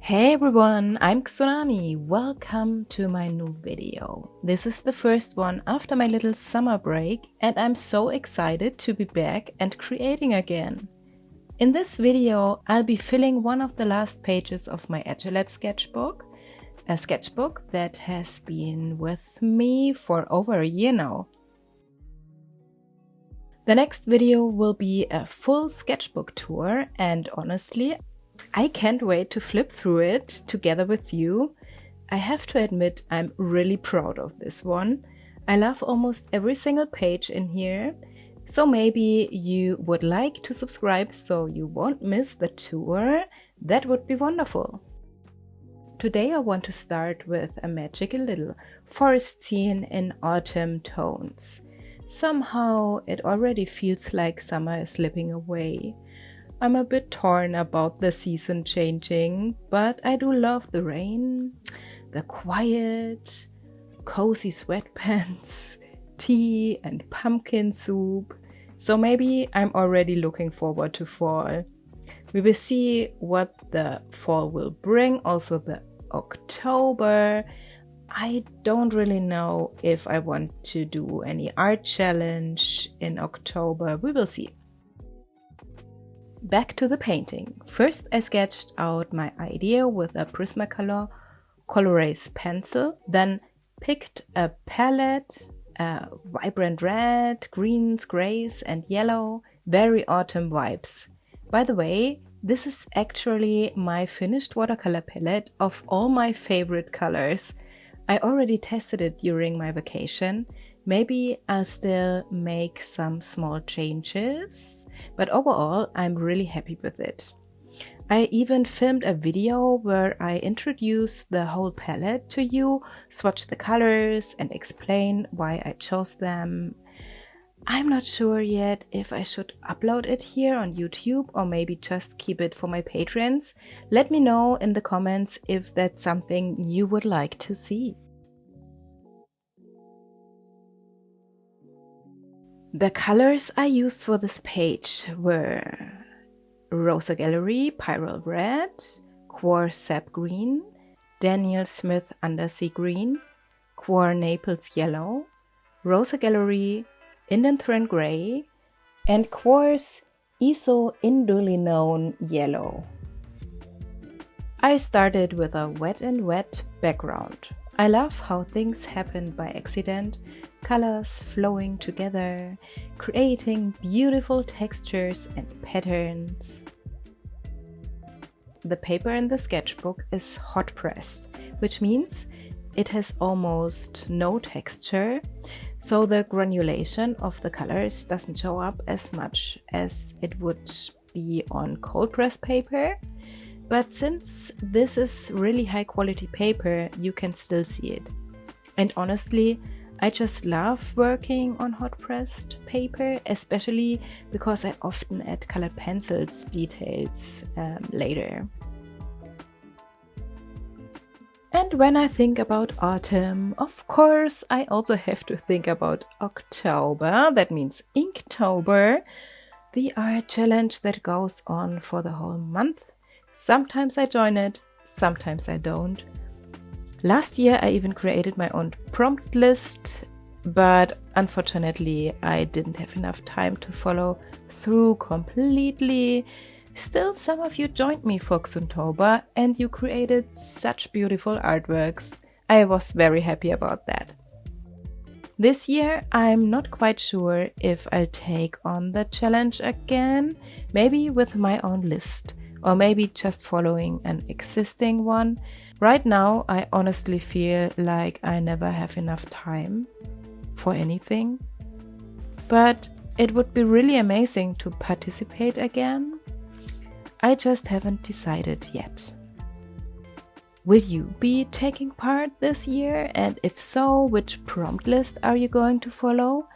Hey everyone, I'm Xonani. Welcome to my new video. This is the first one after my little summer break and I'm so excited to be back and creating again. In this video, I'll be filling one of the last pages of my Etchr Lab sketchbook, a sketchbook that has been with me for over a year now. The next video will be a full sketchbook tour and honestly, I can't wait to flip through it together with you. I have to admit I'm really proud of this one. I love almost every single page in here, so maybe you would like to subscribe so you won't miss the tour. That would be wonderful. Today I want to start with a magical little forest scene in autumn tones. Somehow it already feels like summer is slipping away. I'm a bit torn about the season changing, but I do love the rain, the quiet, cozy sweatpants, tea and pumpkin soup. So maybe I'm already looking forward to fall. We will see what the fall will bring, also the October. I don't really know if I want to do any art challenge in October. We will see. Back to the painting. First I sketched out my idea with a Prismacolor Colorase pencil, then picked a palette, vibrant red, greens, grays and yellow, very autumn vibes. By the way, this is actually my finished watercolor palette of all my favorite colors. I already tested it during my vacation. Maybe I'll still make some small changes, but overall I'm really happy with it. I even filmed a video where I introduce the whole palette to you, swatch the colors and explain why I chose them. I'm not sure yet if I should upload it here on YouTube or maybe just keep it for my patrons. Let me know in the comments if that's something you would like to see. The colors I used for this page were Rosa Gallery Pyrrole Red, QOR Sap Green, Daniel Smith Undersea Green, QOR Naples Yellow, Rosa Gallery Indenthrene Gray, and QOR Isoindolinone Yellow. I started with a wet and wet background. I love how things happen by accident, colors flowing together, creating beautiful textures and patterns. The paper in the sketchbook is hot pressed, which means it has almost no texture, so the granulation of the colors doesn't show up as much as it would be on cold press paper. But since this is really high quality paper, you can still see it. And honestly, I just love working on hot pressed paper, especially because I often add colored pencils details later. And when I think about autumn, of course, I also have to think about October. That means Inktober, the art challenge that goes on for the whole month. Sometimes I join it, sometimes I don't. Last year I even created my own prompt list, but unfortunately I didn't have enough time to follow through completely. Still, some of you joined me for Xontober and you created such beautiful artworks. I was very happy about that. This year I'm not quite sure if I'll take on the challenge again, maybe with my own list. Or maybe just following an existing one. Right now, I honestly feel like I never have enough time for anything. But it would be really amazing to participate again. I just haven't decided yet. Will you be taking part this year? And if so, which prompt list are you going to follow?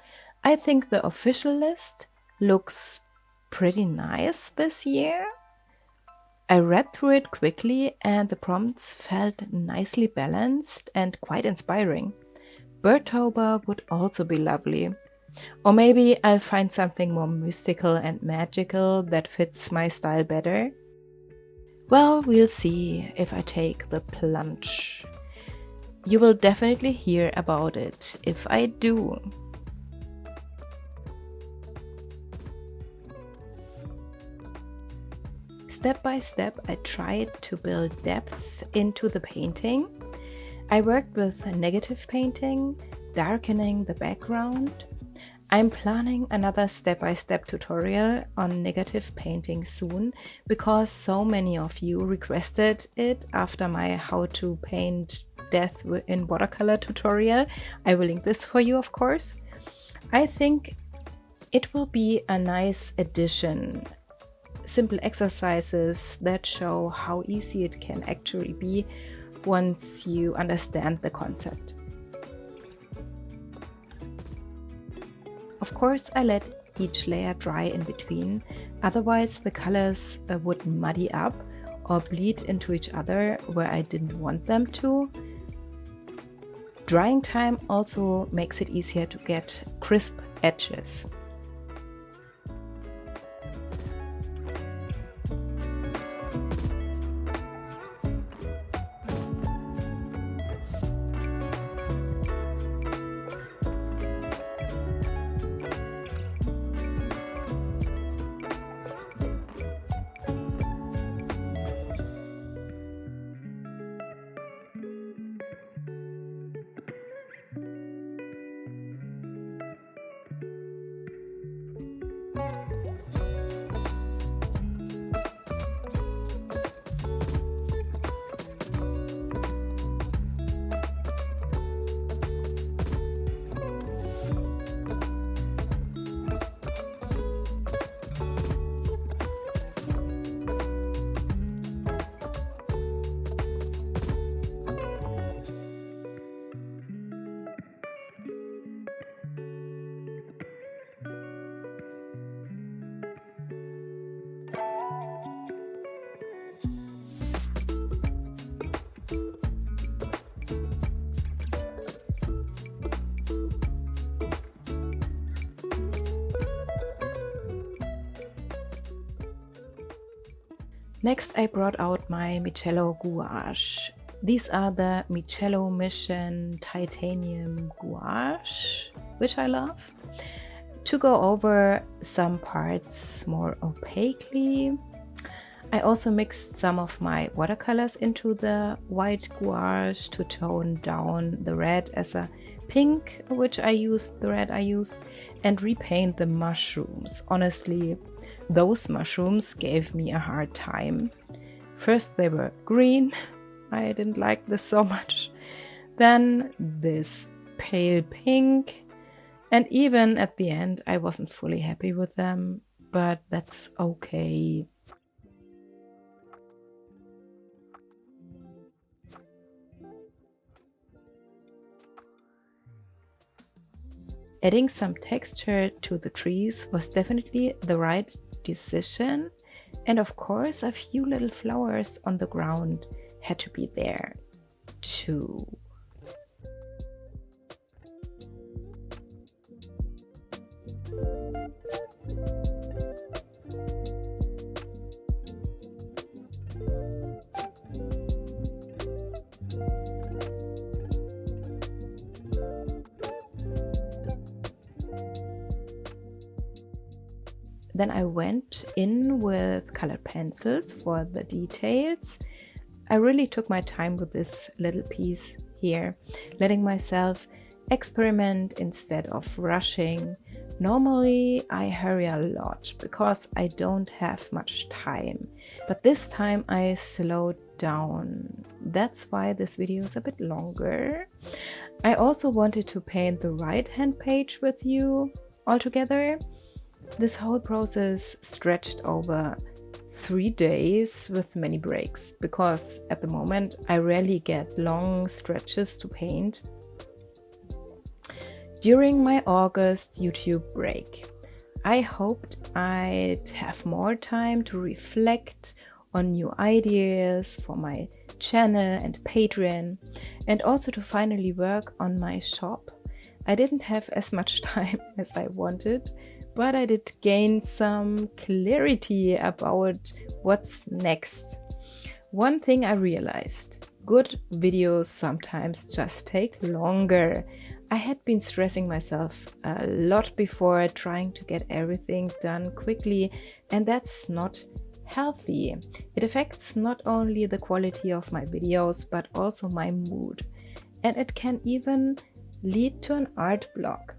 I think the official list looks pretty nice this year. I read through it quickly and the prompts felt nicely balanced and quite inspiring. Birdtober would also be lovely. Or maybe I'll find something more mystical and magical that fits my style better. Well, we'll see if I take the plunge. You will definitely hear about it if I do. Step by step, I tried to build depth into the painting. I worked with negative painting, darkening the background. I'm planning another step-by-step tutorial on negative painting soon because so many of you requested it after my how to paint death in watercolor tutorial. I will link this for you, of course. I think it will be a nice addition. Simple exercises that show how easy it can actually be once you understand the concept. Of course, I let each layer dry in between, otherwise the colors would muddy up or bleed into each other where I didn't want them to. Drying time also makes it easier to get crisp edges. Next, I brought out my Mijello gouache. These are the Mijello Mission Titanium Gouache, which I love. To go over some parts more opaquely, I also mixed some of my watercolors into the white gouache to tone down the red as a pink, the red I used, and repaint the mushrooms. Honestly, those mushrooms gave me a hard time. First they were green, I didn't like this so much. Then this pale pink, and even at the end I wasn't fully happy with them, but that's okay. Adding some texture to the trees was definitely the right decision, and of course a few little flowers on the ground had to be there too. Then I went in with colored pencils for the details. I really took my time with this little piece here, letting myself experiment instead of rushing. Normally I hurry a lot because I don't have much time, but this time I slowed down. That's why this video is a bit longer. I also wanted to paint the right hand page with you altogether. This whole process stretched over 3 days with many breaks, because at the moment I rarely get long stretches to paint. During my August YouTube break, I hoped I'd have more time to reflect on new ideas for my channel and Patreon, and also to finally work on my shop. I didn't have as much time as I wanted, but I did gain some clarity about what's next. One thing I realized, good videos sometimes just take longer. I had been stressing myself a lot before, trying to get everything done quickly, and that's not healthy. It affects not only the quality of my videos, but also my mood. And it can even lead to an art block.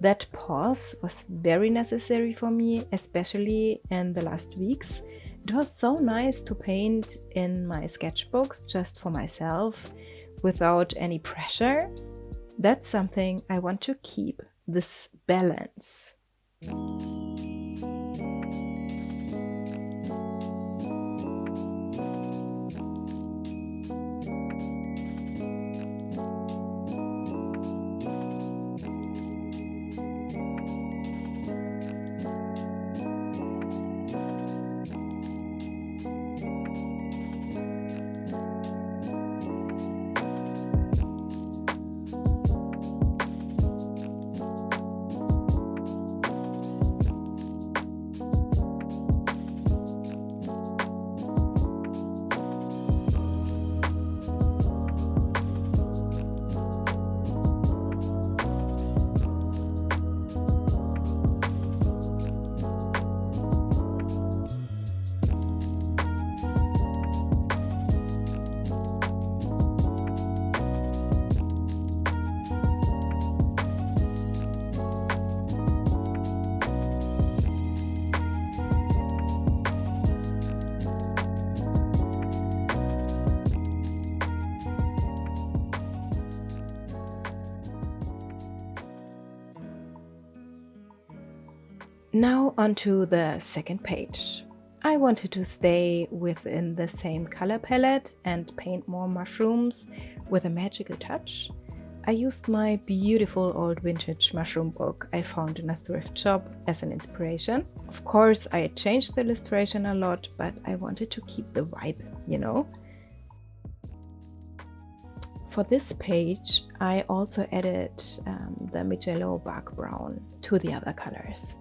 That pause was very necessary for me, especially in the last weeks. It was so nice to paint in my sketchbooks just for myself, without any pressure. That's something I want to keep, this balance. Now onto the second page. I wanted to stay within the same color palette and paint more mushrooms with a magical touch. I used my beautiful old vintage mushroom book I found in a thrift shop as an inspiration. Of course, I changed the illustration a lot, but I wanted to keep the vibe, you know? For this page, I also added the Mijello bark brown to the other colors.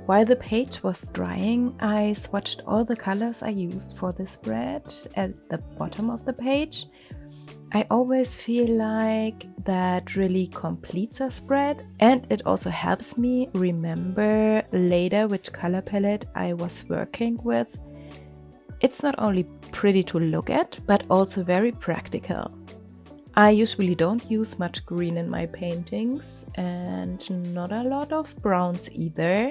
While the page was drying, I swatched all the colors I used for this spread at the bottom of the page. I always feel like that really completes a spread, and it also helps me remember later which color palette I was working with. It's not only pretty to look at, but also very practical. I usually don't use much green in my paintings and not a lot of browns either,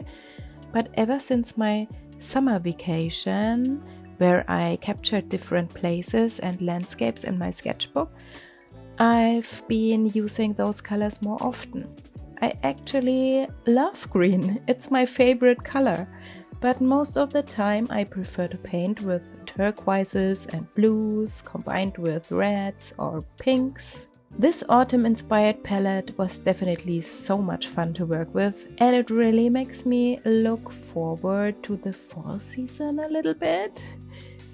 but ever since my summer vacation, where I captured different places and landscapes in my sketchbook, I've been using those colors more often. I actually love green, it's my favorite color, but most of the time I prefer to paint with turquoises and blues combined with reds or pinks. This autumn-inspired palette was definitely so much fun to work with, and it really makes me look forward to the fall season a little bit.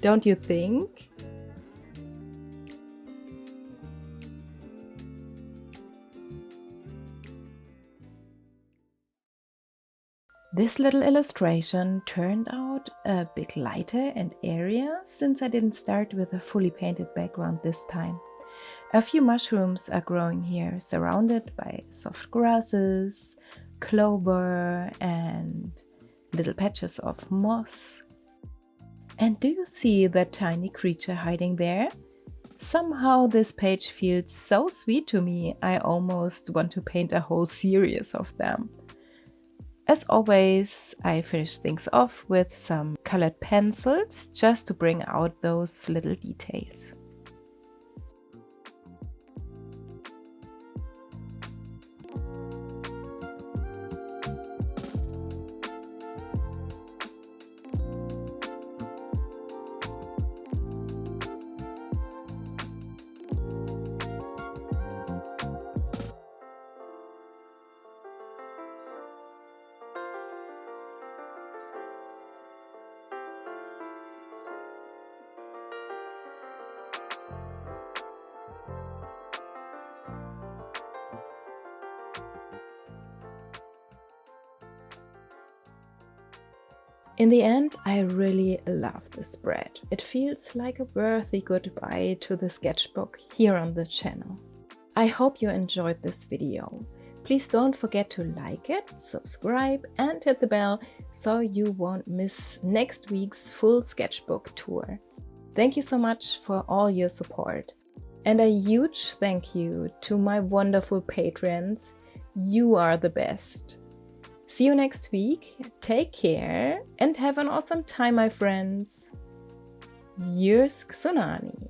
Don't you think? This little illustration turned out a bit lighter and airier since I didn't start with a fully painted background this time. A few mushrooms are growing here, surrounded by soft grasses, clover and little patches of moss. And do you see that tiny creature hiding there? Somehow this page feels so sweet to me, I almost want to paint a whole series of them. As always, I finish things off with some colored pencils just to bring out those little details. In the end, I really love the spread. It feels like a worthy goodbye to the sketchbook here on the channel. I hope you enjoyed this video. Please don't forget to like it, subscribe and hit the bell so you won't miss next week's full sketchbook tour. Thank you so much for all your support. And a huge thank you to my wonderful patrons. You are the best. See you next week, take care and have an awesome time, my friends. Yours Xunani.